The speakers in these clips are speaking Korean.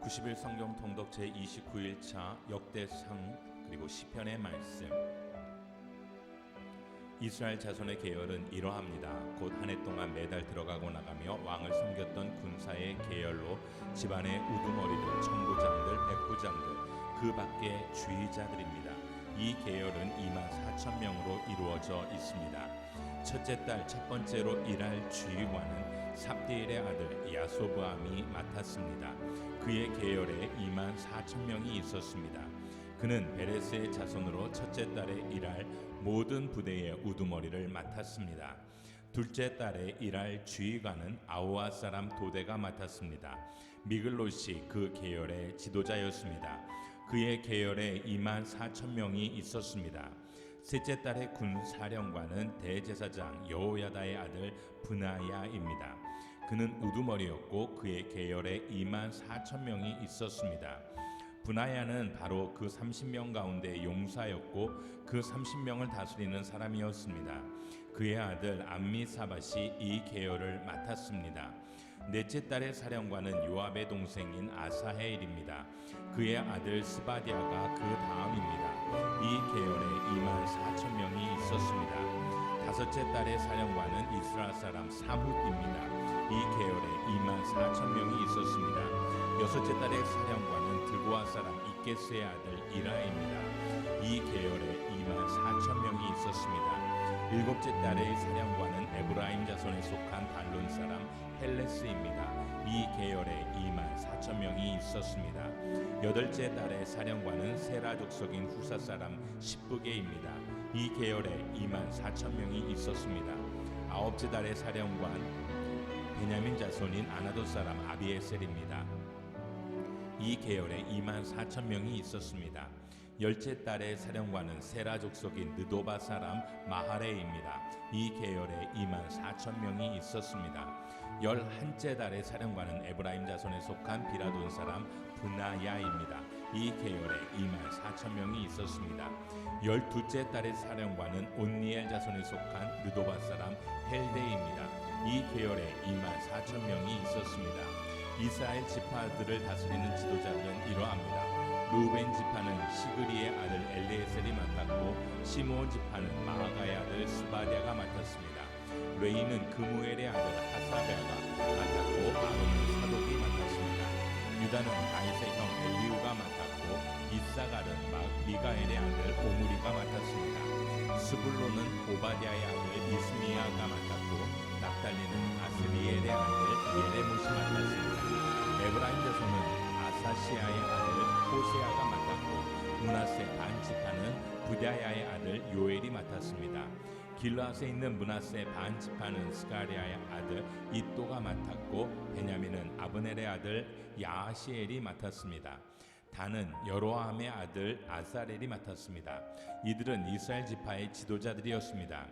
90일 성경 통독 제29일차 역대상 그리고 시편의 말씀. 이스라엘 자손의 계열은 이러합니다. 곧 한 해 동안 매달 들어가고 나가며 왕을 섬겼던 군사의 계열로 집안의 우두머리들, 천부장들, 백부장들, 그 밖에 주의자들입니다. 이 계열은 24,000명으로 이루어져 있습니다. 첫째 달 첫 번째로 일할 주의관은 삽디엘의 아들 야소브암이 맡았습니다. 그의 계열에 24,000명이 있었습니다. 그는 베레스의 자손으로 첫째 달에 일할 모든 부대의 우두머리를 맡았습니다. 둘째 달에 일할 주의관은 아우아 사람 도대가 맡았습니다. 미글롯이 그 계열의 지도자였습니다. 그의 계열에 24,000명이 있었습니다. 셋째 달의 군사령관은 대제사장 여호야다의 아들 브나야입니다. 그는 우두머리였고 그의 계열에 24,000명이 있었습니다. 브나야는 바로 그 30명 가운데 용사였고 그 30명을 다스리는 사람이었습니다. 그의 아들 암미사밧이 이 계열을 맡았습니다. 넷째 달의 사령관은 요압의 동생인 아사헬입니다. 그의 아들 스바디아가 그 다음입니다. 이 계열에 24,000명이 있었습니다. 다섯째 달의 사령관은 이스라엘 사람 사뭇입니다. 이 계열에 24,000명이 있었습니다. 여섯째 달의 사령관은 드고아 사람 이게스의 아들 이라입니다. 이 계열에 24,000명이 있었습니다. 일곱째 달의 사령관은 에브라임 자손에 속한 달론 사람 헬레스입니다. 이 계열에 24,000명이 있었습니다. 여덟째 달의 사령관은 세라 족속인 후사 사람 십부게입니다. 이 계열에 24,000명이 있었습니다. 아홉째 달의 사령관 베냐민 자손인 아나도 사람 아비에셀입니다. 이 계열에 24,000명이 있었습니다. 열째 달의 사령관은 세라 족속인 느도바 사람 마하레입니다. 이 계열에 24,000명이 있었습니다. 열한째 달의 사령관은 에브라임 자손에 속한 비라돈 사람 브나야입니다. 이 계열에 24,000명이 있었습니다. 열두째 달의 사령관은 온니엘 자손에 속한 느도바 사람 헬데입니다. 이 계열에 24,000명이 있었습니다. 이스라엘 지파들을 다스리는 지도자들은 이러합니다. 루벤 지파는 시그리의 아들 엘리에셀이 맡았고 시므온 지파는 마아가의 아들 스바디아가 맡았습니다. 레이는 그무엘의 아들 하사베아가 맡았고 아론은 사독이 맡았습니다. 유다는 다윗의 형 엘리우가 맡았고 이사갈은 미가엘의 아들 오므리가 맡았습니다. 스불론은 오바댜의 아들 이스미야가 맡았고 납달리는 아스리엘의 아들 예레못이 맡았습니다. 에브라임 자손은 아사시아의 아들 호세아가 맡았고 므낫세 반 지파는 부랴야의 아들 요엘이 맡았습니다. 길르앗에 있는 므낫세 반 지파는 스가리아의 아들 이또가 맡았고 베냐민은 아브넬의 아들 야하시엘이 맡았습니다. 단은 여로함의 아들 아사렐이 맡았습니다. 이들은 이스라엘 지파의 지도자들이었습니다.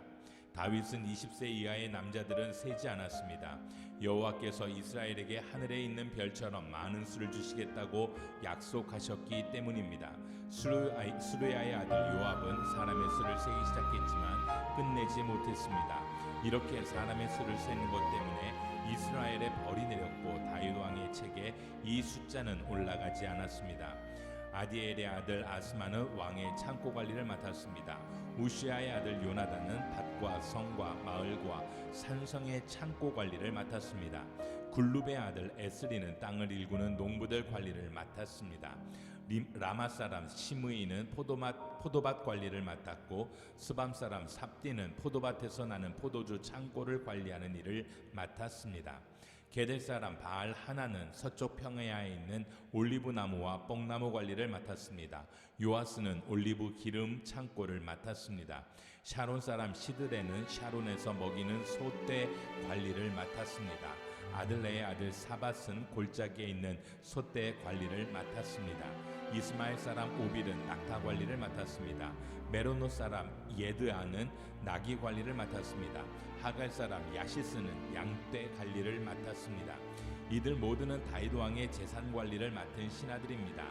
다윗은 20세 이하의 남자들은 세지 않았습니다. 여호와께서 이스라엘에게 하늘에 있는 별처럼 많은 수를 주시겠다고 약속하셨기 때문입니다. 수르야의 아들 요압은 사람의 수를 세기 시작했지만 끝내지 못했습니다. 이렇게 사람의 수를 세는 것 때문에 이스라엘에 벌이 내렸고 다윗 왕의 책에 이 숫자는 올라가지 않았습니다. 아디엘의 아들 아스마는 왕의 창고 관리를 맡았습니다. 우시아의 아들 요나단은 밭과 성과 마을과 산성의 창고 관리를 맡았습니다. 굴룹의 아들 에스리는 땅을 일구는 농부들 관리를 맡았습니다. 라마 사람 시므이는 포도밭 관리를 맡았고 스밤 사람 삽디는 포도밭에서 나는 포도주 창고를 관리하는 일을 맡았습니다. 게델 사람 바알 하나는 서쪽 평야에 있는 올리브 나무와 뽕나무 관리를 맡았습니다. 요아스는 올리브 기름 창고를 맡았습니다. 샤론 사람 시드레는 샤론에서 먹이는 소떼 관리를 맡았습니다. 아들레의 아들 사밧은 골짜기에 있는 소떼 관리를 맡았습니다. 이스마엘 사람 오빌은 낙타 관리를 맡았습니다. 메로노 사람 예드아는 나귀 관리를 맡았습니다. 하갈 사람 야시스는 양떼 관리를 맡았습니다. 이들 모두는 다윗 왕의 재산 관리를 맡은 신하들입니다.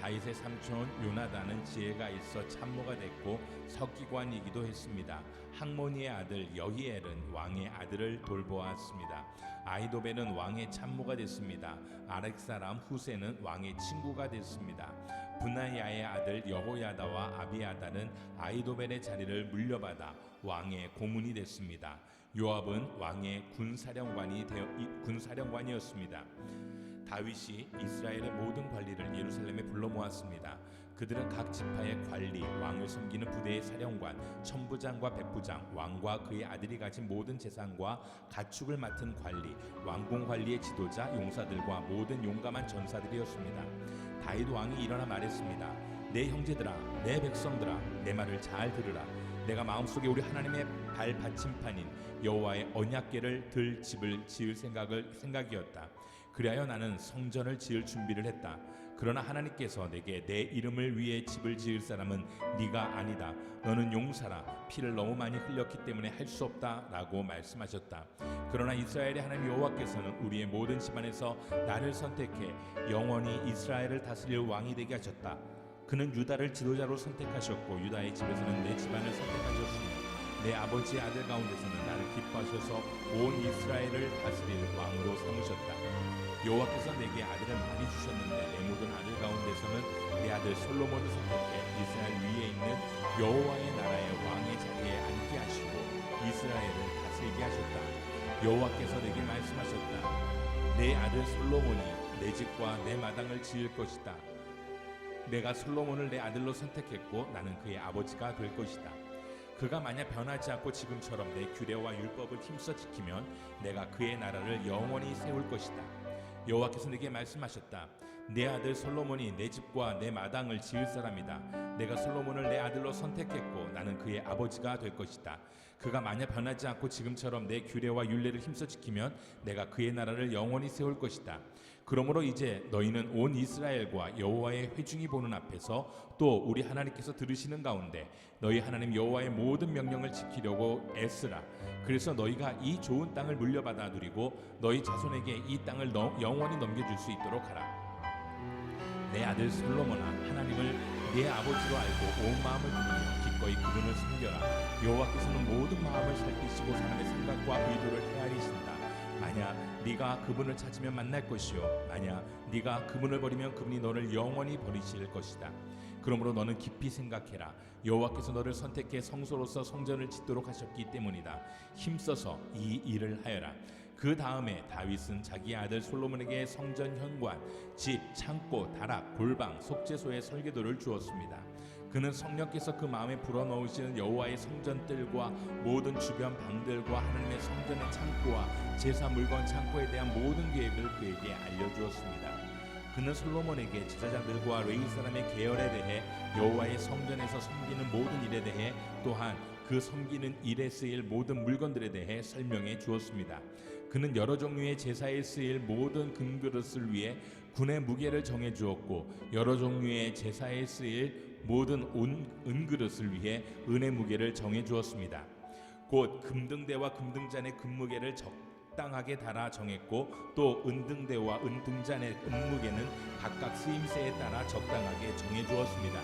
다윗의 삼촌 요나단은 지혜가 있어 참모가 됐고 서기관이기도 했습니다. 학모니의 아들 여히엘은 왕의 아들을 돌보았습니다. 아히도벨은 왕의 참모가 됐습니다. 아렉 사람 후세는 왕의 친구가 됐습니다. 분하야의 아들 여호야다와 아비아달은 아히도벨의 자리를 물려받아 왕의 고문이 됐습니다. 요압은 왕의 군사령관이었습니다. 다윗이 이스라엘의 모든 관리를 예루살렘에 불러 모았습니다. 그들은 각 지파의 관리, 왕을 섬기는 부대의 사령관, 천부장과 백부장, 왕과 그의 아들이 가진 모든 재산과 가축을 맡은 관리, 왕궁 관리의 지도자, 용사들과 모든 용감한 전사들이었습니다. 다윗 왕이 일어나 말했습니다. 내 형제들아, 내 백성들아, 내 말을 잘 들으라. 내가 마음속에 우리 하나님의 발받침판인 여호와의 언약궤를 들 집을 지을 생각이었다. 그리하여 나는 성전을 지을 준비를 했다. 그러나 하나님께서 내게 내 이름을 위해 집을 지을 사람은 네가 아니다. 너는 용사라. 피를 너무 많이 흘렸기 때문에 할 수 없다 라고 말씀하셨다. 그러나 이스라엘의 하나님 여호와께서는 우리의 모든 집안에서 나를 선택해 영원히 이스라엘을 다스릴 왕이 되게 하셨다. 그는 유다를 지도자로 선택하셨고 유다의 집에서는 내 집안을 선택하셨으며 내 아버지의 아들 가운데서는 나를 기뻐하셔서 온 이스라엘을 다스릴 왕으로 삼으셨다. 여호와께서 내게 아들을 많이 주셨는데 내 모든 아들 가운데서는 내 아들 솔로몬을 선택해 이스라엘 위에 있는 여호와의 나라의 왕의 자리에 앉게 하시고 이스라엘을 다스리게 하셨다. 여호와께서 내게 말씀하셨다. 내 아들 솔로몬이 내 집과 내 마당을 지을 것이다. 내가 솔로몬을 내 아들로 선택했고 나는 그의 아버지가 될 것이다. 그가 만약 변하지 않고 지금처럼 내 규례와 율법을 힘써 지키면 내가 그의 나라를 영원히 세울 것이다. 여호와께서 내게 말씀하셨다. 내 아들 솔로몬이 내 집과 내 마당을 지을 사람이다. 내가 솔로몬을 내 아들로 선택했고 나는 그의 아버지가 될 것이다. 그가 만약 변하지 않고 지금처럼 내 규례와 율례를 힘써 지키면 내가 그의 나라를 영원히 세울 것이다. 그러므로 이제 너희는 온 이스라엘과 여호와의 회중이 보는 앞에서 또 우리 하나님께서 들으시는 가운데 너희 하나님 여호와의 모든 명령을 지키려고 애쓰라. 그래서 너희가 이 좋은 땅을 물려받아 누리고 너희 자손에게 이 땅을 영원히 넘겨줄 수 있도록 하라. 내 아들 솔로몬아, 하나님을 네 아버지로 알고 온 마음을 두며 기꺼이 그분을 섬겨라. 여호와께서는 모든 마음을 살피시고 사람의 생각과 의도를 헤아리신다. 만약 네가 그분을 찾으면 만날 것이요 만약 네가 그분을 버리면 그분이 너를 영원히 버리실 것이다. 그러므로 너는 깊이 생각해라. 여호와께서 너를 선택해 성소로서 성전을 짓도록 하셨기 때문이다. 힘써서 이 일을 하여라. 그 다음에 다윗은 자기 아들 솔로몬에게 성전 현관, 집, 창고, 다락, 골방, 속죄소의 설계도를 주었습니다. 그는 성령께서 그 마음에 불어넣으시는 여호와의 성전뜰과 모든 주변 방들과 하나님의 성전의 창고와 제사 물건 창고에 대한 모든 계획을 그에게 알려주었습니다. 그는 솔로몬에게 제사장들과 레위 사람의 계열에 대해 여호와의 성전에서 섬기는 모든 일에 대해 또한 그 섬기는 일에 쓰일 모든 물건들에 대해 설명해 주었습니다. 그는 여러 종류의 제사에 쓰일 모든 금그릇을 위해 군의 무게를 정해 주었고 여러 종류의 제사에 쓰일 모든 은그릇을 위해 은의 무게를 정해 주었습니다. 곧 금등대와 금등잔의 금무게를 적당하게 달아 정했고 또 은등대와 은등잔의 은무게는 각각 쓰임새에 따라 적당하게 정해 주었습니다.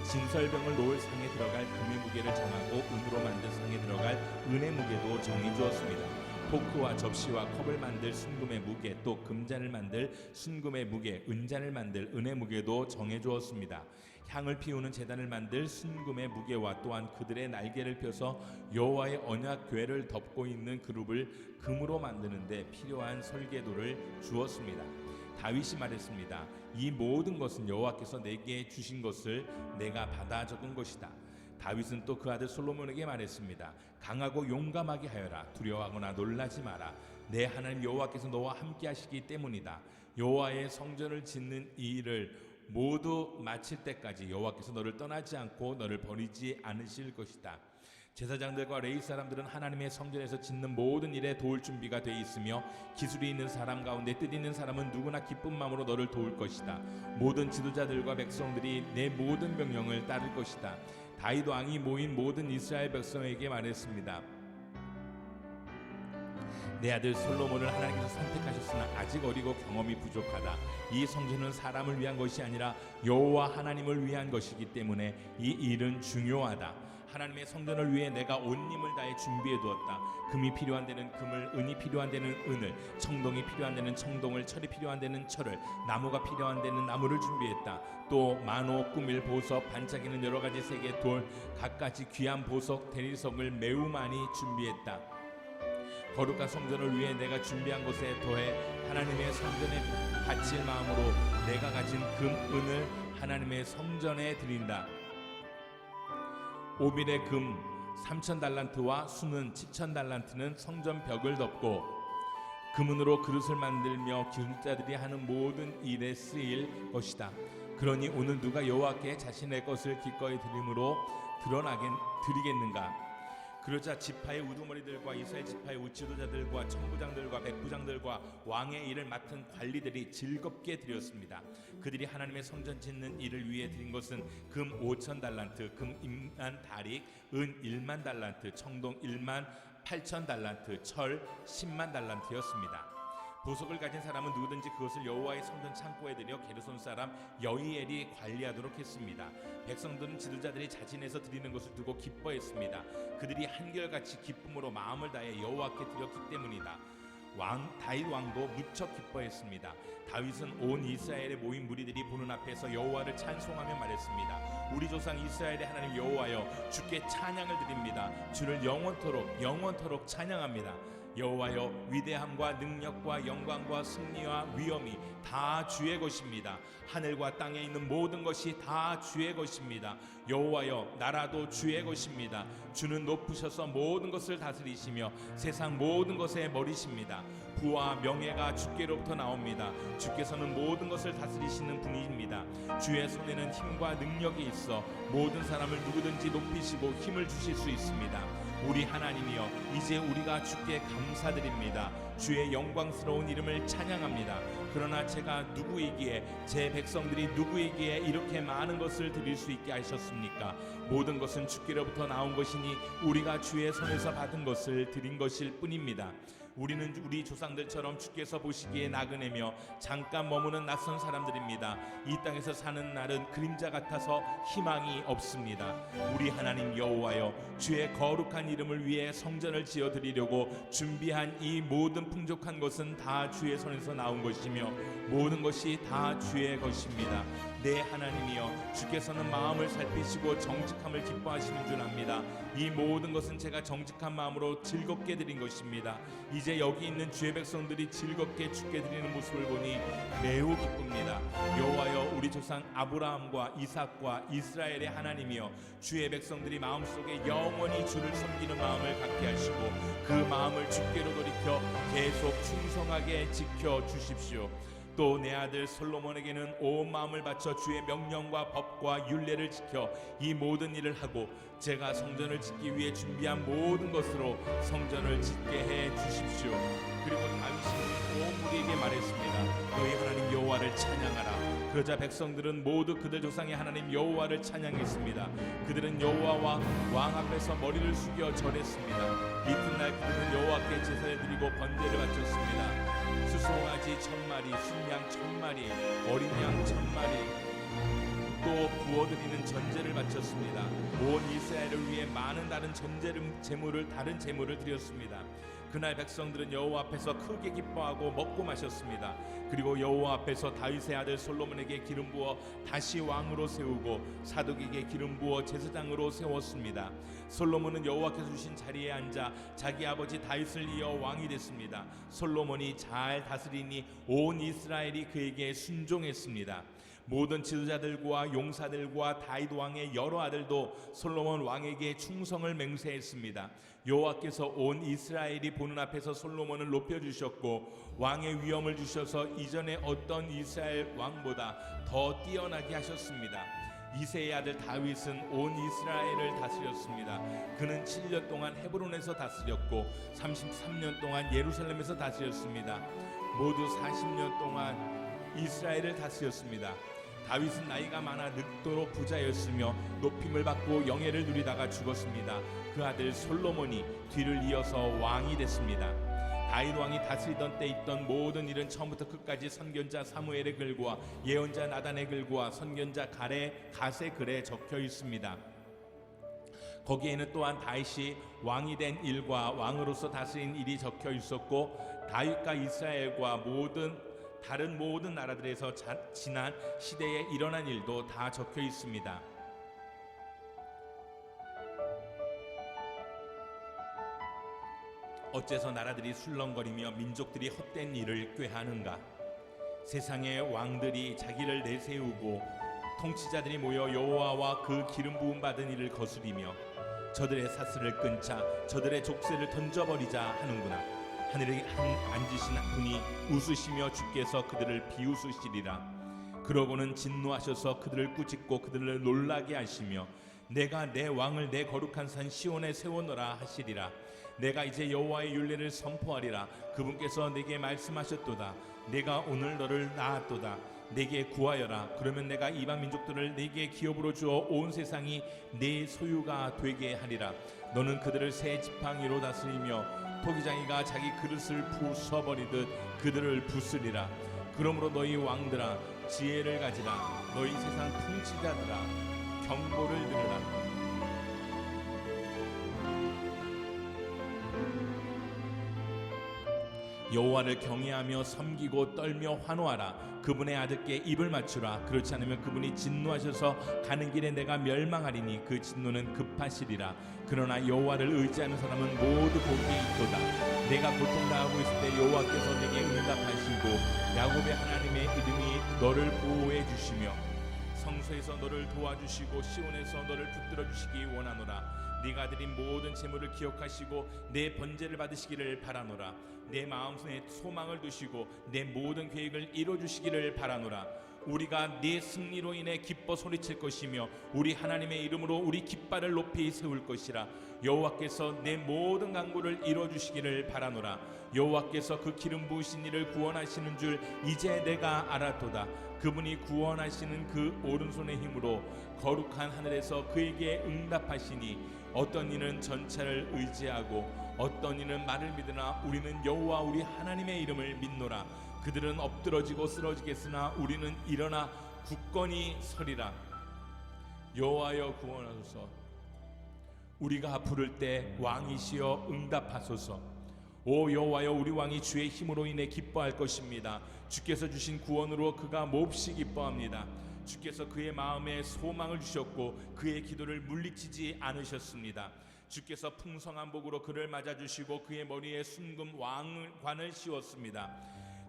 진설병을 놓을 상에 들어갈 금의 무게를 정하고 은으로 만든 상에 들어갈 은의 무게도 정해 주었습니다. 포크와 접시와 컵을 만들 순금의 무게, 또 금잔을 만들 순금의 무게, 은잔을 만들 은의 무게도 정해 주었습니다. 향을 피우는 제단을 만들 순금의 무게와 또한 그들의 날개를 펴서 여호와의 언약궤를 덮고 있는 그룹을 금으로 만드는데 필요한 설계도를 주었습니다. 다윗이 말했습니다. 이 모든 것은 여호와께서 내게 주신 것을 내가 받아 적은 것이다. 다윗은 또 그 아들 솔로몬에게 말했습니다. 강하고 용감하게 하여라. 두려워하거나 놀라지 마라. 내 하나님 여호와께서 너와 함께 하시기 때문이다. 여호와의 성전을 짓는 이 일을 모두 마칠 때까지 여호와께서 너를 떠나지 않고 너를 버리지 않으실 것이다. 제사장들과 레위 사람들은 하나님의 성전에서 짓는 모든 일에 도울 준비가 돼 있으며 기술이 있는 사람 가운데 뜻 있는 사람은 누구나 기쁜 마음으로 너를 도울 것이다. 모든 지도자들과 백성들이 내 모든 명령을 따를 것이다. 다윗 왕이 모인 모든 이스라엘 백성에게 말했습니다. 내 아들 솔로몬을 하나님께서 선택하셨으나 아직 어리고 경험이 부족하다. 이 성전은 사람을 위한 것이 아니라 여호와 하나님을 위한 것이기 때문에 이 일은 중요하다. 하나님의 성전을 위해 내가 온 힘을 다해 준비해 두었다. 금이 필요한 데는 금을, 은이 필요한 데는 은을, 청동이 필요한 데는 청동을, 철이 필요한 데는 철을, 나무가 필요한 데는 나무를 준비했다. 또 만호, 꾸밀, 보석, 반짝이는 여러 가지 색의 돌, 갖가지 귀한 보석, 대리석을 매우 많이 준비했다. 거룩한 성전을 위해 내가 준비한 것에 더해 하나님의 성전에 바칠 마음으로 내가 가진 금, 은을 하나님의 성전에 드린다. 오빌의 금 3,000달란트와 수는 7,000달란트는 성전 벽을 덮고 금은으로 그릇을 만들며 기술자들이 하는 모든 일에 쓰일 것이다. 그러니 오늘 누가 여호와께 자신의 것을 기꺼이 드림으로 드리겠는가? 그러자 지파의 우두머리들과 이스라엘 지파의 우지도자들과 천부장들과 백부장들과 왕의 일을 맡은 관리들이 즐겁게 드렸습니다. 그들이 하나님의 성전 짓는 일을 위해 드린 것은 금 5,000달란트, 금 1만 다릭, 은 1만 달란트, 청동 1만 8천 달란트, 철 10만 달란트였습니다. 보석을 가진 사람은 누구든지 그것을 여호와의 성전 창고에 들여 게르손 사람 여히엘이 관리하도록 했습니다. 백성들은 지도자들이 자진해서 드리는 것을 두고 기뻐했습니다. 그들이 한결같이 기쁨으로 마음을 다해 여호와께 드렸기 때문이다. 다윗 왕도 무척 기뻐했습니다. 다윗은 온 이스라엘에 모인 무리들이 보는 앞에서 여호와를 찬송하며 말했습니다. 우리 조상 이스라엘의 하나님 여호와여, 주께 찬양을 드립니다. 주를 영원토록 찬양합니다. 여호와여, 위대함과 능력과 영광과 승리와 위엄이 다 주의 것입니다. 하늘과 땅에 있는 모든 것이 다 주의 것입니다. 여호와여, 나라도 주의 것입니다. 주는 높으셔서 모든 것을 다스리시며 세상 모든 것의 머리십니다. 부와 명예가 주께로부터 나옵니다. 주께서는 모든 것을 다스리시는 분이십니다. 주의 손에는 힘과 능력이 있어 모든 사람을 누구든지 높이시고 힘을 주실 수 있습니다. 우리 하나님이여, 이제 우리가 주께 감사드립니다. 주의 영광스러운 이름을 찬양합니다. 그러나 제가 누구이기에, 제 백성들이 누구이기에 이렇게 많은 것을 드릴 수 있게 하셨습니까? 모든 것은 주께로부터 나온 것이니 우리가 주의 손에서 받은 것을 드린 것일 뿐입니다. 우리는 우리 조상들처럼 주께서 보시기에 나그네며 잠깐 머무는 낯선 사람들입니다. 이 땅에서 사는 날은 그림자 같아서 희망이 없습니다. 우리 하나님 여호와여, 주의 거룩한 이름을 위해 성전을 지어드리려고 준비한 이 모든 풍족한 것은 다 주의 손에서 나온 것이며 모든 것이 다 주의 것입니다. 내 하나님이여, 주께서는 마음을 살피시고 정직함을 기뻐하시는 줄 압니다. 이 모든 것은 제가 정직한 마음으로 즐겁게 드린 것입니다. 이제 여기 있는 주의 백성들이 즐겁게 주께 드리는 모습을 보니 매우 기쁩니다. 여호와여, 우리 조상 아브라함과 이삭과 이스라엘의 하나님이여, 주의 백성들이 마음속에 영원히 주를 섬기는 마음을 갖게 하시고 그 마음을 주께로 돌이켜 계속 충성하게 지켜 주십시오. 또 내 아들 솔로몬에게는 온 마음을 바쳐 주의 명령과 법과 율례를 지켜 이 모든 일을 하고 제가 성전을 짓기 위해 준비한 모든 것으로 성전을 짓게 해 주십시오. 그리고 다윗이 온 무리에게 말했습니다. 너희 하나님 여호와를 찬양하라. 그러자 백성들은 모두 그들 조상의 하나님 여호와를 찬양했습니다. 그들은 여호와와 왕 앞에서 머리를 숙여 절했습니다. 이튿날 그들은 여호와께 제사를 드리고 번제를 바쳤습니다. 수송아지 1,000마리, 순양 1,000마리, 어린 양 1,000마리, 또 부어드리는 전제를 바쳤습니다. 온 이스라엘을 위해 많은 다른 다른 제물을 드렸습니다. 그날 백성들은 여호와 앞에서 크게 기뻐하고 먹고 마셨습니다. 그리고 여호와 앞에서 다윗의 아들 솔로몬에게 기름 부어 다시 왕으로 세우고 사독에게 기름 부어 제사장으로 세웠습니다. 솔로몬은 여호와께서 주신 자리에 앉아 자기 아버지 다윗을 이어 왕이 됐습니다. 솔로몬이 잘 다스리니 온 이스라엘이 그에게 순종했습니다. 모든 지도자들과 용사들과 다윗 왕의 여러 아들도 솔로몬 왕에게 충성을 맹세했습니다. 여호와께서 온 이스라엘이 보는 앞에서 솔로몬을 높여주셨고 왕의 위엄을 주셔서 이전에 어떤 이스라엘 왕보다 더 뛰어나게 하셨습니다. 이새의 아들 다윗은 온 이스라엘을 다스렸습니다. 그는 7년 동안 헤브론에서 다스렸고 33년 동안 예루살렘에서 다스렸습니다. 모두 40년 동안 이스라엘을 다스렸습니다. 다윗은 나이가 많아 늙도록 부자였으며 높임을 받고 영예를 누리다가 죽었습니다. 그 아들 솔로몬이 뒤를 이어서 왕이 됐습니다. 다윗 왕이 다스리던 때 있던 모든 일은 처음부터 끝까지 선견자 사무엘의 글과 예언자 나단의 글과 선견자 갓의 글에 적혀 있습니다. 거기에는 또한 다윗이 왕이 된 일과 왕으로서 다스린 일이 적혀 있었고, 다윗과 이스라엘과 다른 모든 나라들에서 지난 시대에 일어난 일도 다 적혀 있습니다. 어째서 나라들이 술렁거리며 민족들이 헛된 일을 꾀하는가? 세상의 왕들이 자기를 내세우고 통치자들이 모여 여호와와 그 기름 부음 받은 이를 거스리며 저들의 사슬을 끊자 저들의 족쇄를 던져버리자 하는구나. 하늘에 앉으신 분이 웃으시며 주께서 그들을 비웃으시리라. 그러고는 진노하셔서 그들을 꾸짖고 그들을 놀라게 하시며 내가 내 왕을 내 거룩한 산 시온에 세워놓으라 하시리라. 내가 이제 여호와의 율례를 선포하리라. 그분께서 내게 말씀하셨도다. 내가 오늘 너를 낳았도다. 내게 구하여라. 그러면 내가 이방 민족들을 내게 기업으로 주어 온 세상이 내 소유가 되게 하리라. 너는 그들을 새 지팡이로 다스리며 토기장이가 자기 그릇을 부숴버리듯 그들을 부수리라. 그러므로 너희 왕들아 지혜를 가지라. 너희 세상 통치자들아 경고를 들으라. 여호와를 경외하며 섬기고 떨며 환호하라. 그분의 아들께 입을 맞추라. 그렇지 않으면 그분이 진노하셔서 가는 길에 내가 멸망하리니 그 진노는 급하시리라. 그러나 여호와를 의지하는 사람은 모두 복이 있도다. 내가 고통당하고 있을 때 여호와께서 내게 응답하시고 야곱의 하나님의 이름이 너를 보호해 주시며 성소에서 너를 도와주시고 시온에서 너를 붙들어 주시기 원하노라. 네가 드린 모든 재물을 기억하시고 내 번제를 받으시기를 바라노라. 내 마음속에 소망을 두시고 내 모든 계획을 이루어주시기를 바라노라. 우리가 네 승리로 인해 기뻐 소리칠 것이며 우리 하나님의 이름으로 우리 깃발을 높이 세울 것이라. 여호와께서 내 모든 간구를 이루어주시기를 바라노라. 여호와께서 그 기름 부으신 이를 구원하시는 줄 이제 내가 알았도다. 그분이 구원하시는 그 오른손의 힘으로 거룩한 하늘에서 그에게 응답하시니 어떤 이는 전차를 의지하고 어떤 이는 말을 믿으나 우리는 여호와 우리 하나님의 이름을 믿노라. 그들은 엎드러지고 쓰러지겠으나 우리는 일어나 굳건히 서리라. 여호와여 구원하소서. 우리가 부를 때 왕이시여 응답하소서. 오 여호와여 우리 왕이 주의 힘으로 인해 기뻐할 것입니다. 주께서 주신 구원으로 그가 몹시 기뻐합니다. 주께서 그의 마음에 소망을 주셨고 그의 기도를 물리치지 않으셨습니다. 주께서 풍성한 복으로 그를 맞아주시고 그의 머리에 순금 왕관을 씌웠습니다.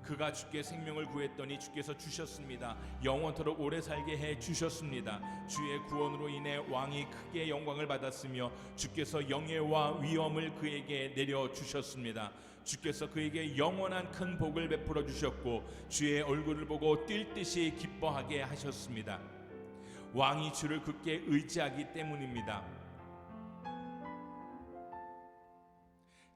그가 주께 생명을 구했더니 주께서 주셨습니다. 영원토록 오래 살게 해 주셨습니다. 주의 구원으로 인해 왕이 크게 영광을 받았으며 주께서 영예와 위엄을 그에게 내려주셨습니다. 주께서 그에게 영원한 큰 복을 베풀어 주셨고 주의 얼굴을 보고 뛸 듯이 기뻐하게 하셨습니다. 왕이 주를 굳게 의지하기 때문입니다.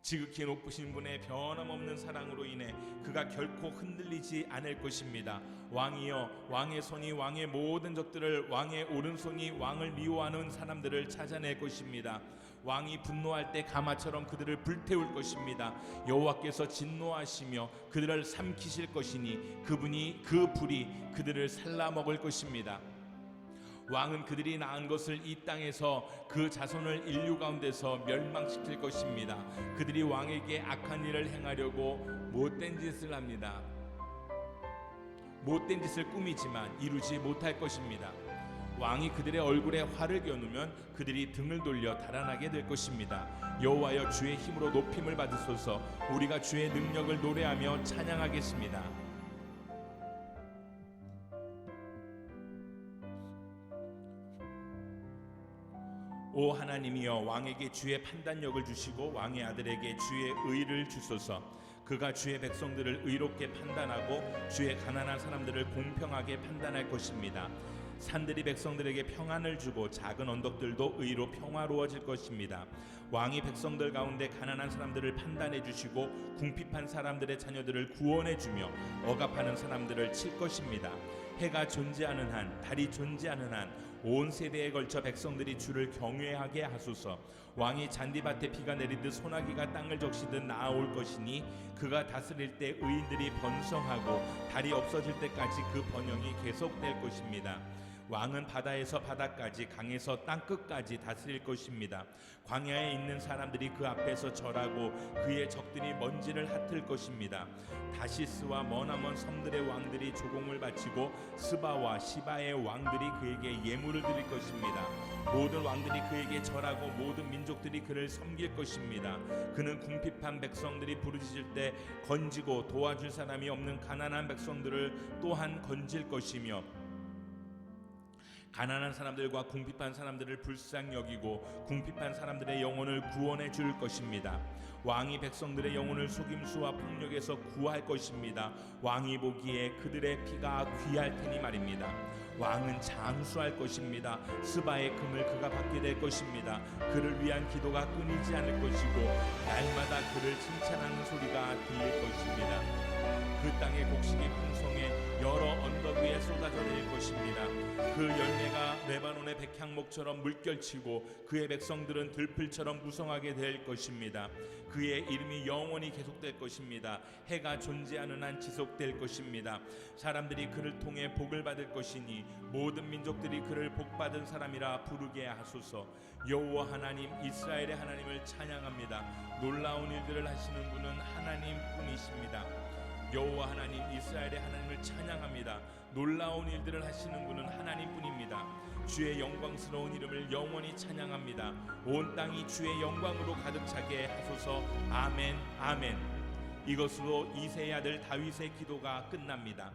지극히 높으신 분의 변함없는 사랑으로 인해 그가 결코 흔들리지 않을 것입니다. 왕이여 왕의 손이 왕의 모든 적들을 왕의 오른손이 왕을 미워하는 사람들을 찾아낼 것입니다. 왕이 분노할 때 가마처럼 그들을 불태울 것입니다. 여호와께서 진노하시며 그들을 삼키실 것이니 그 불이 그들을 살라먹을 것입니다. 왕은 그들이 낳은 것을 이 땅에서 그 자손을 인류 가운데서 멸망시킬 것입니다. 그들이 왕에게 악한 일을 행하려고 못된 짓을 합니다. 못된 짓을 꾸미지만 이루지 못할 것입니다. 왕이 그들의 얼굴에 화를 겨누면 그들이 등을 돌려 달아나게 될 것입니다. 여호와여 주의 힘으로 높임을 받으소서. 우리가 주의 능력을 노래하며 찬양하겠습니다. 오 하나님이여 왕에게 주의 판단력을 주시고 왕의 아들에게 주의 의를 주소서. 그가 주의 백성들을 의롭게 판단하고 주의 가난한 사람들을 공평하게 판단할 것입니다. 산들이 백성들에게 평안을 주고 작은 언덕들도 의로 평화로워질 것입니다. 왕이 백성들 가운데 가난한 사람들을 판단해 주시고 궁핍한 사람들의 자녀들을 구원해 주며 억압하는 사람들을 칠 것입니다. 해가 존재하는 한 달이 존재하는 한 온 세대에 걸쳐 백성들이 주를 경외하게 하소서. 왕이 잔디밭에 비가 내리듯 소나기가 땅을 적시듯 나아올 것이니 그가 다스릴 때 의인들이 번성하고 달이 없어질 때까지 그 번영이 계속될 것입니다. 왕은 바다에서 바다까지 강에서 땅끝까지 다스릴 것입니다. 광야에 있는 사람들이 그 앞에서 절하고 그의 적들이 먼지를 핫을 것입니다. 다시스와 머나먼 섬들의 왕들이 조공을 바치고 스바와 시바의 왕들이 그에게 예물을 드릴 것입니다. 모든 왕들이 그에게 절하고 모든 민족들이 그를 섬길 것입니다. 그는 궁핍한 백성들이 부르짖을 때 건지고 도와줄 사람이 없는 가난한 백성들을 또한 건질 것이며 가난한 사람들과 궁핍한 사람들을 불쌍히 여기고 궁핍한 사람들의 영혼을 구원해 줄 것입니다. 왕이 백성들의 영혼을 속임수와 폭력에서 구할 것입니다. 왕이 보기에 그들의 피가 귀할 테니 말입니다. 왕은 장수할 것입니다. 스바의 금을 그가 받게 될 것입니다. 그를 위한 기도가 끊이지 않을 것이고 날마다 그를 칭찬하는 소리가 들릴 것입니다. 그 땅의 곡식이 풍성해 여러 언덕 위에 쏟아져 내릴 것입니다. 그 열매가 레바논의 백향목처럼 물결치고 그의 백성들은 들풀처럼 무성하게 될 것입니다. 그의 이름이 영원히 계속될 것입니다. 해가 존재하는 한 지속될 것입니다. 사람들이 그를 통해 복을 받을 것이니 모든 민족들이 그를 복받은 사람이라 부르게 하소서. 여호와 하나님 이스라엘의 하나님을 찬양합니다. 놀라운 일들을 하시는 분은 하나님뿐이십니다. 여호와 하나님 이스라엘의 하나님을 찬양합니다. 놀라운 일들을 하시는 분은 하나님뿐입니다. 주의 영광스러운 이름을 영원히 찬양합니다. 온 땅이 주의 영광으로 가득 차게 하소서. 아멘 아멘. 이것으로 이새의 아들 다윗의 기도가 끝납니다.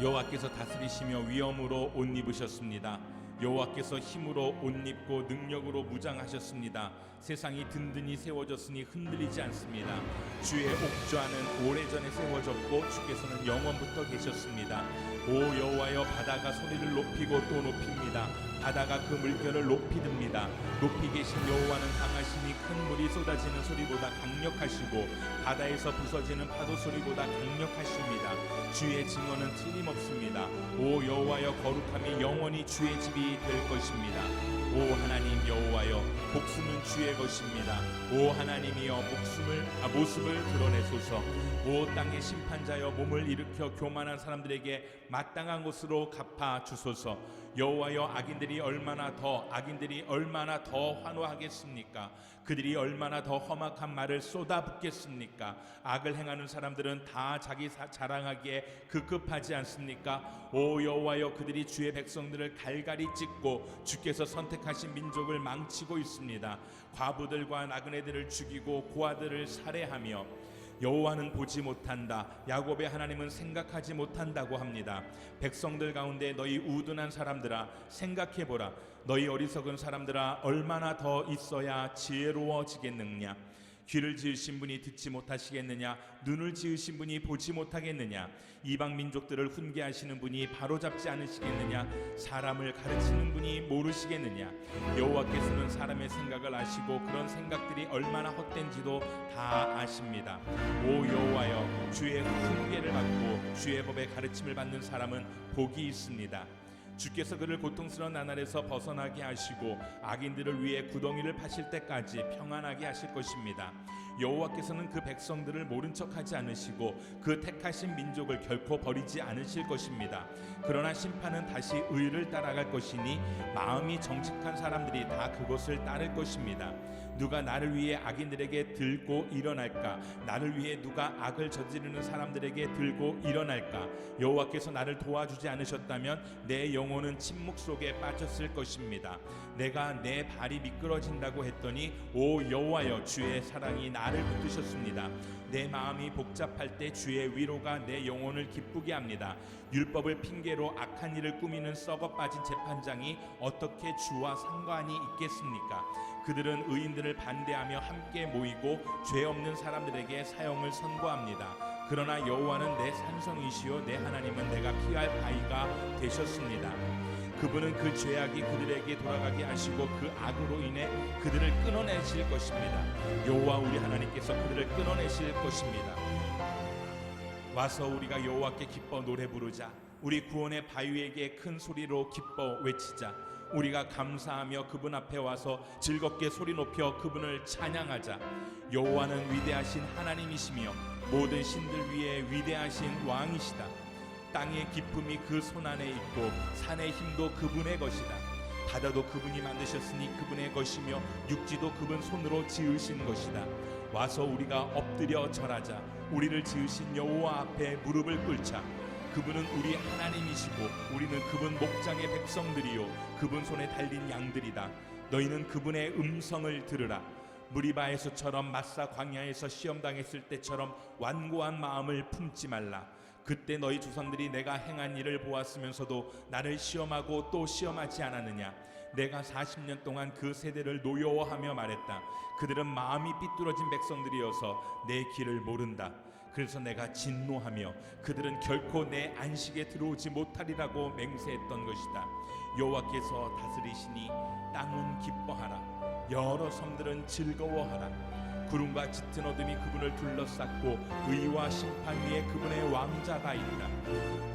여호와께서 다스리시며 위엄으로 옷 입으셨습니다. 여호와께서 힘으로 옷 입고 능력으로 무장하셨습니다. 세상이 든든히 세워졌으니 흔들리지 않습니다. 주의 옥좌는 오래전에 세워졌고 주께서는 영원부터 계셨습니다. 오 여호와여, 바다가 소리를 높이고 또 높입니다. 바다가 그 물결을 높이 듭니다. 높이 계신 여호와는 강하시니 큰 물이 쏟아지는 소리보다 강력하시고 바다에서 부서지는 파도 소리보다 강력하십니다. 주의 증언은 틀림없습니다. 오 여호와여, 거룩함이 영원히 주의 집이 될 것입니다. 오 하나님 여호와여, 복수는 주의 것입니다. 오 하나님이여, 모습을 드러내소서. 오 땅의 심판자여, 몸을 일으켜 교만한 사람들에게 마땅한 것으로 갚아 주소서. 여호와여, 악인들이 얼마나 더 환호하겠습니까? 그들이 얼마나 더 험악한 말을 쏟아붓겠습니까? 악을 행하는 사람들은 다 자기 자랑하기에 급급하지 않습니까? 오 여호와여, 그들이 주의 백성들을 갈갈이 찢고 주께서 선택하신 민족을 망치고 있습니다. 과부들과 나그네들을 죽이고 고아들을 살해하며 여호와는 보지 못한다, 야곱의 하나님은 생각하지 못한다고 합니다. 백성들 가운데 너희 우둔한 사람들아, 생각해보라. 너희 어리석은 사람들아, 얼마나 더 있어야 지혜로워지겠느냐? 귀를 지으신 분이 듣지 못하시겠느냐? 눈을 지으신 분이 보지 못하겠느냐? 이방 민족들을 훈계하시는 분이 바로잡지 않으시겠느냐? 사람을 가르치는 분이 모르시겠느냐? 여호와께서는 사람의 생각을 아시고 그런 생각들이 얼마나 헛된지도 다 아십니다. 오 여호와여, 주의 훈계를 받고 주의 법의 가르침을 받는 사람은 복이 있습니다. 주께서 그를 고통스러운 나날에서 벗어나게 하시고 악인들을 위해 구덩이를 파실 때까지 평안하게 하실 것입니다. 여호와께서는 그 백성들을 모른 척하지 않으시고 그 택하신 민족을 결코 버리지 않으실 것입니다. 그러나 심판은 다시 의를 따라갈 것이니 마음이 정직한 사람들이 다 그것을 따를 것입니다. 누가 나를 위해 악인들에게 들고 일어날까? 나를 위해 누가 악을 저지르는 사람들에게 들고 일어날까? 여호와께서 나를 도와주지 않으셨다면 내 영혼은 침묵 속에 빠졌을 것입니다. 내가 내 발이 미끄러진다고 했더니 오 여호와여, 주의 사랑이 나를 붙드셨습니다. 내 마음이 복잡할 때 주의 위로가 내 영혼을 기쁘게 합니다. 율법을 핑계로 악한 일을 꾸미는 썩어 빠진 재판장이 어떻게 주와 상관이 있겠습니까? 그들은 의인들을 반대하며 함께 모이고 죄 없는 사람들에게 사형을 선고합니다. 그러나 여호와는 내 산성이시요 내 하나님은 내가 피할 바위가 되셨습니다. 그분은 그 죄악이 그들에게 돌아가게 하시고 그 악으로 인해 그들을 끊어내실 것입니다. 여호와 우리 하나님께서 그들을 끊어내실 것입니다. 와서 우리가 여호와께 기뻐 노래 부르자. 우리 구원의 바위에게 큰 소리로 기뻐 외치자. 우리가 감사하며 그분 앞에 와서 즐겁게 소리 높여 그분을 찬양하자. 여호와는 위대하신 하나님이시며 모든 신들 위에 위대하신 왕이시다. 땅의 기쁨이 그 손 안에 있고 산의 힘도 그분의 것이다. 바다도 그분이 만드셨으니 그분의 것이며 육지도 그분 손으로 지으신 것이다. 와서 우리가 엎드려 절하자. 우리를 지으신 여호와 앞에 무릎을 꿇자. 그분은 우리 하나님이시고 우리는 그분 목장의 백성들이요 그분 손에 달린 양들이다. 너희는 그분의 음성을 들으라. 무리바에서처럼 마사 광야에서 시험당했을 때처럼 완고한 마음을 품지 말라. 그때 너희 조상들이 내가 행한 일을 보았으면서도 나를 시험하고 또 시험하지 않았느냐. 내가 40년 동안 그 세대를 노여워하며 말했다. 그들은 마음이 삐뚤어진 백성들이어서 내 길을 모른다. 그래서 내가 진노하며 그들은 결코 내 안식에 들어오지 못하리라고 맹세했던 것이다. 여호와께서 다스리시니 땅은 기뻐하라. 여러 섬들은 즐거워하라. 구름과 짙은 어둠이 그분을 둘러쌌고 의와 심판 위에 그분의 왕자가 있다.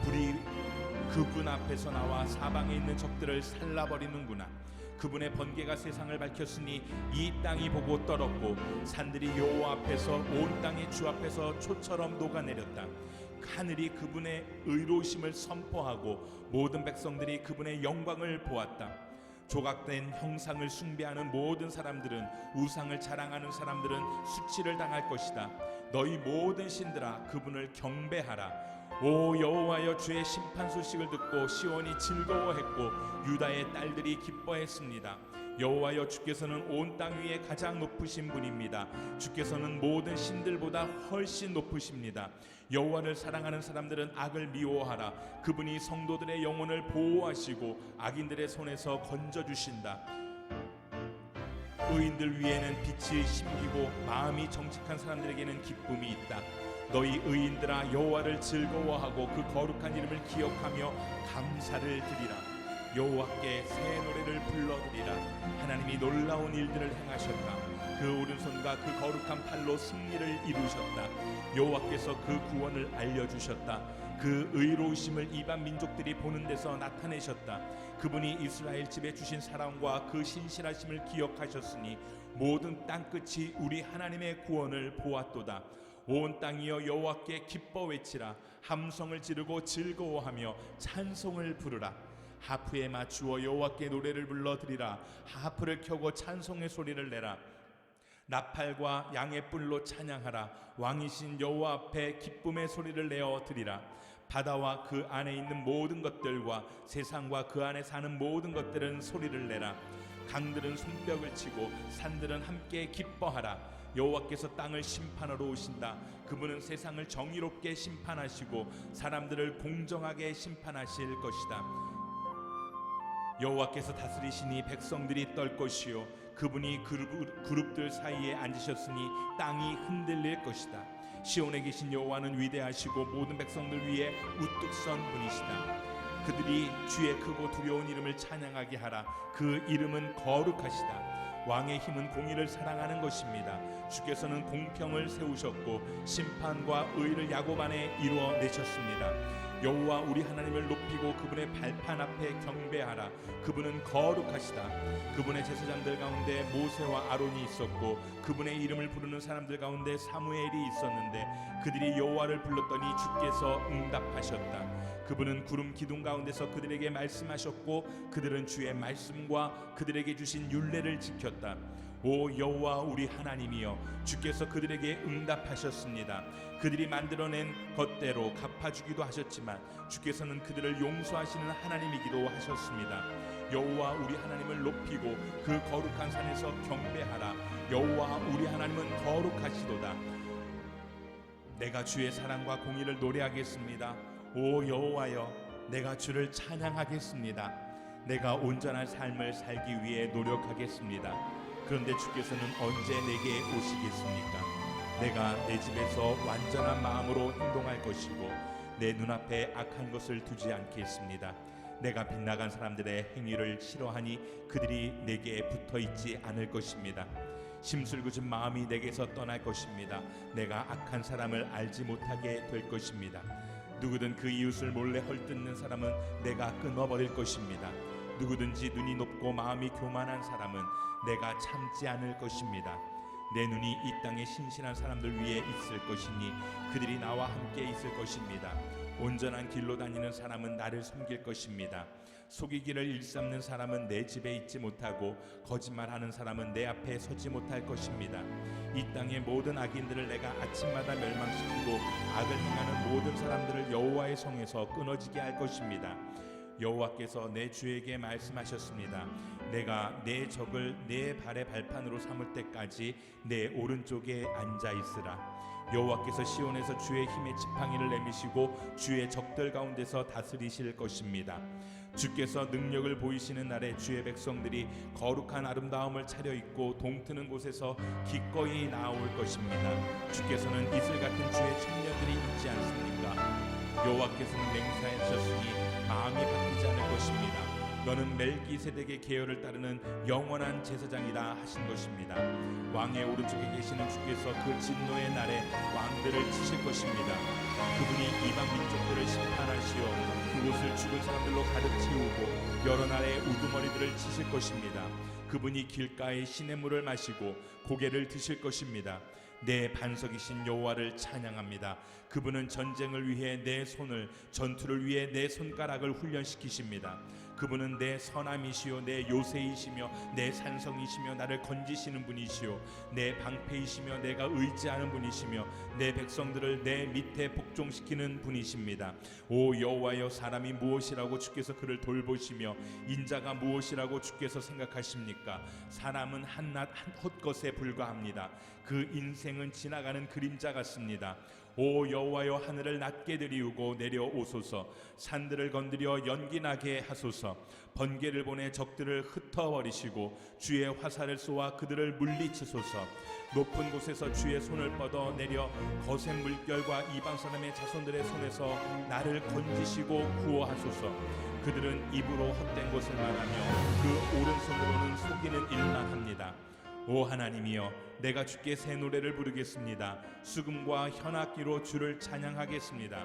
불이 그분 앞에서 나와 사방에 있는 적들을 살라버리는구나. 그분의 번개가 세상을 밝혔으니 이 땅이 보고 떨었고 산들이 여호와 앞에서 온 땅의 주 앞에서 초처럼 녹아내렸다. 하늘이 그분의 의로우심을 선포하고 모든 백성들이 그분의 영광을 보았다. 조각된 형상을 숭배하는 모든 사람들은 우상을 자랑하는 사람들은 수치를 당할 것이다. 너희 모든 신들아 그분을 경배하라. 오 여호와여, 주의 심판 소식을 듣고 시온이 즐거워했고 유다의 딸들이 기뻐했습니다. 여호와여, 주께서는 온 땅 위에 가장 높으신 분입니다. 주께서는 모든 신들보다 훨씬 높으십니다. 여호와를 사랑하는 사람들은 악을 미워하라. 그분이 성도들의 영혼을 보호하시고 악인들의 손에서 건져주신다. 의인들 위에는 빛이 심기고 마음이 정직한 사람들에게는 기쁨이 있다. 너희 의인들아 여호와를 즐거워하고 그 거룩한 이름을 기억하며 감사를 드리라. 여호와께 새 노래를 불러드리라. 하나님이 놀라운 일들을 행하셨다. 그 오른손과 그 거룩한 팔로 승리를 이루셨다. 여호와께서 그 구원을 알려주셨다. 그 의로우심을 이방 민족들이 보는 데서 나타내셨다. 그분이 이스라엘 집에 주신 사랑과 그 신실하심을 기억하셨으니 모든 땅끝이 우리 하나님의 구원을 보았도다. 온 땅이여 여호와께 기뻐 외치라. 함성을 지르고 즐거워하며 찬송을 부르라. 하프에 맞추어 여호와께 노래를 불러드리라. 하프를 켜고 찬송의 소리를 내라. 나팔과 양의 뿔로 찬양하라. 왕이신 여호와 앞에 기쁨의 소리를 내어 드리라. 바다와 그 안에 있는 모든 것들과 세상과 그 안에 사는 모든 것들은 소리를 내라. 강들은 손뼉을 치고 산들은 함께 기뻐하라. 여호와께서 땅을 심판하러 오신다. 그분은 세상을 정의롭게 심판하시고 사람들을 공정하게 심판하실 것이다. 여호와께서 다스리시니 백성들이 떨 것이요 그분이 그룹들 사이에 앉으셨으니 땅이 흔들릴 것이다. 시온에 계신 여호와는 위대하시고 모든 백성들 위에 우뚝 선 분이시다. 그들이 주의 크고 두려운 이름을 찬양하게 하라. 그 이름은 거룩하시다. 왕의 힘은 공의를 사랑하는 것입니다. 주께서는 공평을 세우셨고 심판과 의를 야곱 안에 이루어내셨습니다. 여호와 우리 하나님을 높이고 그분의 발판 앞에 경배하라. 그분은 거룩하시다. 그분의 제사장들 가운데 모세와 아론이 있었고 그분의 이름을 부르는 사람들 가운데 사무엘이 있었는데 그들이 여호와를 불렀더니 주께서 응답하셨다. 그분은 구름 기둥 가운데서 그들에게 말씀하셨고 그들은 주의 말씀과 그들에게 주신 율례를 지켰다. 오 여호와 우리 하나님이여, 주께서 그들에게 응답하셨습니다. 그들이 만들어낸 것대로 갚아주기도 하셨지만 주께서는 그들을 용서하시는 하나님이기도 하셨습니다. 여호와 우리 하나님을 높이고 그 거룩한 산에서 경배하라. 여호와 우리 하나님은 거룩하시도다. 내가 주의 사랑과 공의를 노래하겠습니다. 오 여호와여, 내가 주를 찬양하겠습니다. 내가 온전한 삶을 살기 위해 노력하겠습니다. 그런데 주께서는 언제 내게 오시겠습니까? 내가 내 집에서 완전한 마음으로 행동할 것이고 내 눈앞에 악한 것을 두지 않겠습니다. 내가 빗나간 사람들의 행위를 싫어하니 그들이 내게 붙어 있지 않을 것입니다. 심술궂은 마음이 내게서 떠날 것입니다. 내가 악한 사람을 알지 못하게 될 것입니다. 누구든 그 이웃을 몰래 헐뜯는 사람은 내가 끊어버릴 것입니다. 누구든지 눈이 높고 마음이 교만한 사람은 내가 참지 않을 것입니다. 내 눈이 이 땅에 신실한 사람들 위에 있을 것이니 그들이 나와 함께 있을 것입니다. 온전한 길로 다니는 사람은 나를 섬길 것입니다. 속이기를 일삼는 사람은 내 집에 있지 못하고 거짓말하는 사람은 내 앞에 서지 못할 것입니다. 이 땅의 모든 악인들을 내가 아침마다 멸망시키고 악을 행하는 모든 사람들을 여호와의 성에서 끊어지게 할 것입니다. 여호와께서 내 주에게 말씀하셨습니다. 내가 내 적을 내 발의 발판으로 삼을 때까지 내 오른쪽에 앉아 있으라. 여호와께서 시온에서 주의 힘의 지팡이를 내미시고 주의 적들 가운데서 다스리실 것입니다. 주께서 능력을 보이시는 날에 주의 백성들이 거룩한 아름다움을 차려입고 동트는 곳에서 기꺼이 나올 것입니다. 주께서는 이슬 같은 주의 청년들이 있지 않습니까? 여호와께서는 맹세하셨으니 마음이 바뀌지 않을 것입니다. 너는 멜기세덱의 계열을 따르는 영원한 제사장이다 하신 것입니다. 왕의 오른쪽에 계시는 주께서 그 진노의 날에 왕들을 치실 것입니다. 그분이 이방 민족들을 심판하시어 그곳을 죽은 사람들로 가득 채우고 여러 날의 우두머리들을 치실 것입니다. 그분이 길가에 시냇물을 마시고 고개를 드실 것입니다. 내 반석이신 여호와를 찬양합니다. 그분은 전쟁을 위해 내 손을, 전투를 위해 내 손가락을 훈련시키십니다. 그분은 내 선함이시요 내 요새이시며 내 산성이시며 나를 건지시는 분이시요 내 방패이시며 내가 의지하는 분이시며 내 백성들을 내 밑에 복종시키는 분이십니다. 오 여호와여, 사람이 무엇이라고 주께서 그를 돌보시며 인자가 무엇이라고 주께서 생각하십니까? 사람은 한낱 한 헛것에 불과합니다. 그 인생은 지나가는 그림자 같습니다. 오 여호와여, 하늘을 낮게 들이우고 내려오소서. 산들을 건드려 연기나게 하소서. 번개를 보내 적들을 흩어버리시고 주의 화살을 쏘아 그들을 물리치소서. 높은 곳에서 주의 손을 뻗어 내려 거센 물결과 이방 사람의 자손들의 손에서 나를 건지시고 구호하소서. 그들은 입으로 헛된 것을 말하며 그 오른손으로는 속이는 일만 합니다. 오 하나님이여, 내가 주께 새 노래를 부르겠습니다. 수금과 현악기로 주를 찬양하겠습니다.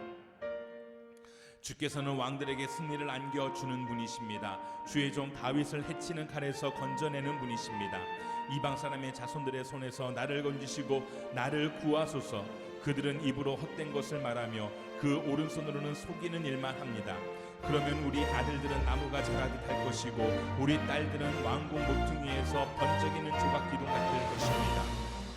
주께서는 왕들에게 승리를 안겨주는 분이십니다. 주의 종 다윗을 해치는 칼에서 건져내는 분이십니다. 이방 사람의 자손들의 손에서 나를 건지시고 나를 구하소서. 그들은 입으로 헛된 것을 말하며 그 오른손으로는 속이는 일만 합니다. 그러면 우리 아들들은 나무가 자라듯 할 것이고 우리 딸들은 왕궁 모퉁이에서 번쩍이는 조각 기둥 같을 것입니다.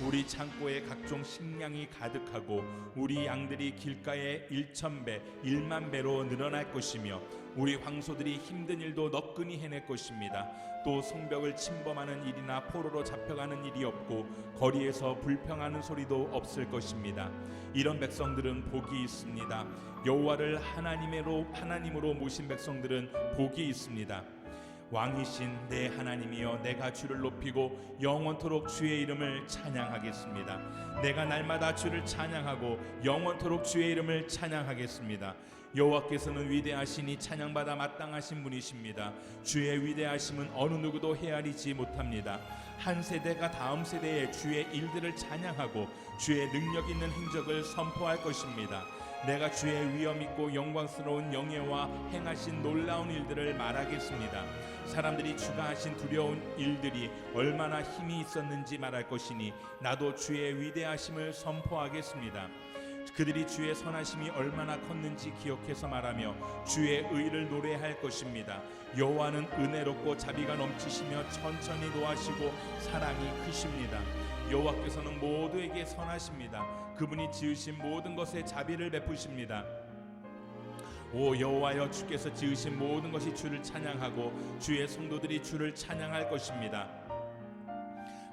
우리 창고에 각종 식량이 가득하고 우리 양들이 길가에 1,000배, 1만 배로 늘어날 것이며 우리 황소들이 힘든 일도 너끈히 해낼 것입니다. 또 성벽을 침범하는 일이나 포로로 잡혀가는 일이 없고 거리에서 불평하는 소리도 없을 것입니다. 이런 백성들은 복이 있습니다. 여호와를 하나님으로 모신 백성들은 복이 있습니다. 왕이신 내 하나님이여, 내가 주를 높이고 영원토록 주의 이름을 찬양하겠습니다. 내가 날마다 주를 찬양하고 영원토록 주의 이름을 찬양하겠습니다. 여호와께서는 위대하시니 찬양받아 마땅하신 분이십니다. 주의 위대하심은 어느 누구도 헤아리지 못합니다. 한 세대가 다음 세대에 주의 일들을 찬양하고 주의 능력 있는 행적을 선포할 것입니다. 내가 주의 위엄 있고 영광스러운 영예와 행하신 놀라운 일들을 말하겠습니다. 사람들이 주가 하신 두려운 일들이 얼마나 힘이 있었는지 말할 것이니 나도 주의 위대하심을 선포하겠습니다. 그들이 주의 선하심이 얼마나 컸는지 기억해서 말하며 주의 의를 노래할 것입니다. 여호와는 은혜롭고 자비가 넘치시며 천천히 노하시고 사랑이 크십니다. 여호와께서는 모두에게 선하십니다. 그분이 지으신 모든 것에 자비를 베푸십니다. 오 여호와여, 주께서 지으신 모든 것이 주를 찬양하고 주의 성도들이 주를 찬양할 것입니다.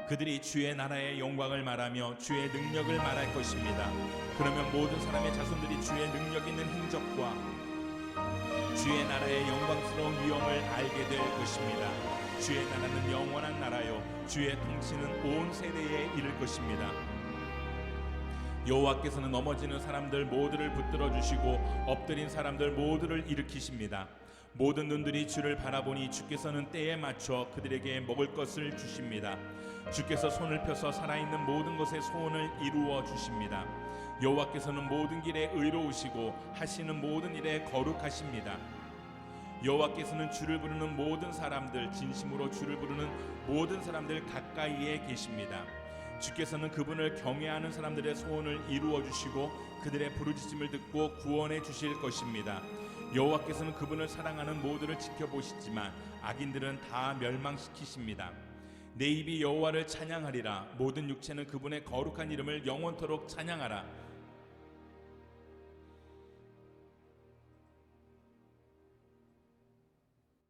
그들이 주의 나라의 영광을 말하며 주의 능력을 말할 것입니다. 그러면 모든 사람의 자손들이 주의 능력 있는 행적과 주의 나라의 영광스러운 위엄을 알게 될 것입니다. 주의 나라는 영원한 나라요, 주의 통치는 온 세대에 이를 것입니다. 여호와께서는 넘어지는 사람들 모두를 붙들어 주시고 엎드린 사람들 모두를 일으키십니다. 모든 눈들이 주를 바라보니 주께서는 때에 맞춰 그들에게 먹을 것을 주십니다. 주께서 손을 펴서 살아있는 모든 것의 소원을 이루어 주십니다. 여호와께서는 모든 길에 의로우시고 하시는 모든 일에 거룩하십니다. 여호와께서는 주를 부르는 모든 사람들, 진심으로 주를 부르는 모든 사람들 가까이에 계십니다. 주께서는 그분을 경외하는 사람들의 소원을 이루어 주시고 그들의 부르짖음을 듣고 구원해 주실 것입니다. 여호와께서는 그분을 사랑하는 모두를 지켜보시지만 악인들은 다 멸망시키십니다. 내 입이 여호와를 찬양하리라. 모든 육체는 그분의 거룩한 이름을 영원토록 찬양하라.